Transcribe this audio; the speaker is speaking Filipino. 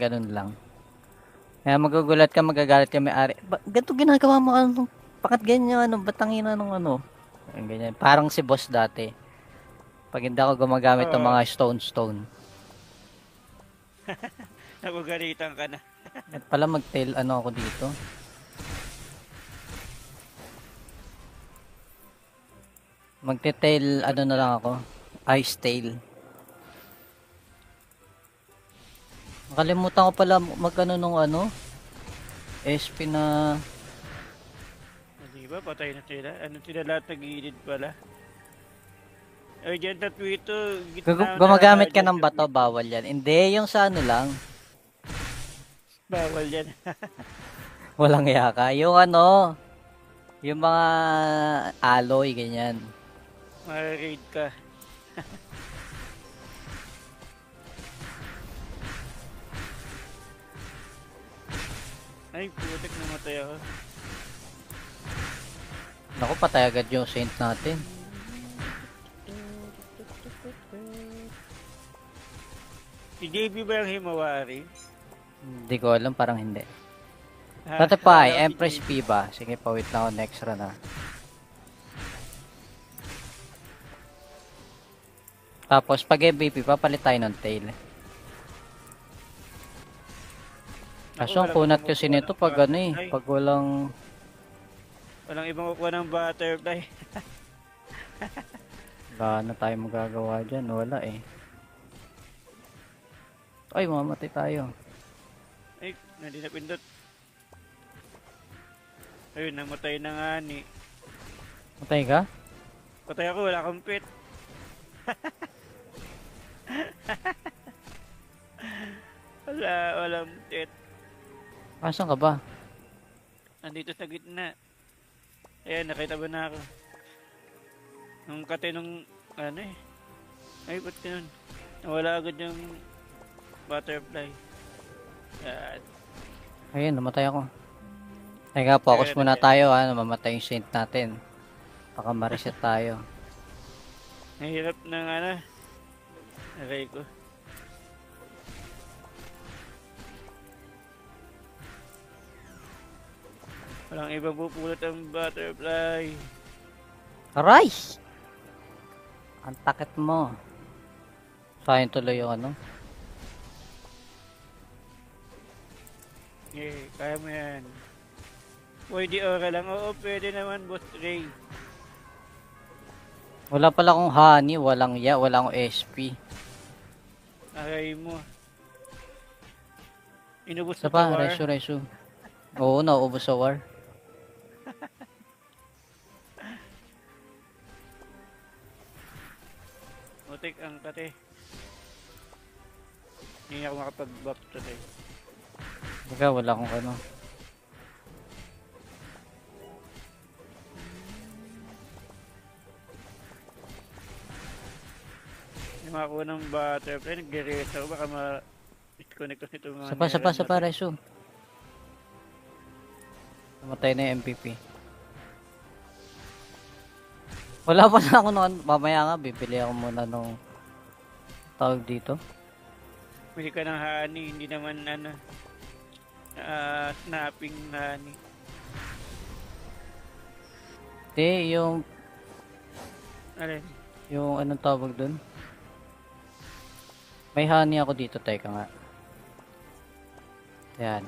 ganun lang. Kaya magugulat ka, magagalit ka may-ari. Ganito ginagawa mo, ano? Bakit ganyan, ano? Ba't tangina nung ano? Ganyan. Parang si boss dati. Pag hindi ako gumagamit ng Oo, mga stone. nagugalitan ka na. At pala mag-tail ano ako dito. Magte-tail ano na lang ako. Ice tail. Nakalimutan ko pala magano nung ano. SP na Di ba, patay na sila. Ano sila lahat nag-iinid pala. Ay, dyan Tatwito, gitna na gumagamit ka dyan ng bato, Tatwito. bawal yan. Hindi, yung sa ano lang. Bawal yan. Walang yaka. Yung ano, yung mga alloy, ganyan. Ma-raid ka. Ay, putik, namatay ako. Naku, patay agad yung saint natin. Si JB ba yung himawari? Hindi ko alam, parang hindi. Ha? Dati pa Alam ay ko si Empress JB. P ba? Sige pa, wait lang ako next run na. Tapos pag MVP, papalit tayo ng tail. Ako, Kaso ang walang kunat ibang kasi kukuha nito ng pag ano eh, butterfly. pag walang... Walang ibang kukuha ng butterfly. Wala na tayo magagawa dyan, wala eh. Ay, mamatay tayo. Ay, hindi na pindot. Ayun, namatay na nga ni. Matay ka? Patay ako, wala akong pet. Walang pet. Asan ka ba? Nandito sa gitna. Ayan, nakita ba na ako? Nung kate nung, ano eh. Ay, ba't yun? Nawala agad yung butterfly. Yan. Ayun, namatay ako. Teka, focus Ayan, muna tayo ha, mamatay yung saint natin. Baka ma-reset tayo. nahirap ng ano. Aray ko. Walang ibang pupulot ang butterfly. Aray! Ang takit mo. Sayang tuloy yung ano. Eh, kaya mo yan. Pwede ora lang. Oo, pwede naman, Boss Ray. Wala pala akong honey, walang wala akong SP. Aray mo. Inubos Isa mo sa pa, war. resu. Oo, nauubos sa war. Mutik ang kate. Hindi ako makapag-buff today. Baga, wala akong ano. Hindi makakuha ng butterfly. Nag-reset ako. Baka ma-disconnect ko nito mga Isa pa, natin. resu. Namatay na yung MVP. Wala pa na ako noon. Mamaya nga, bibili ako muna nung tawag dito. Pili ka ng honey. Hindi naman ano. Snapping honey. Hindi, Alin? yung anong tawag dun? May honey ako dito, teka nga. Yan.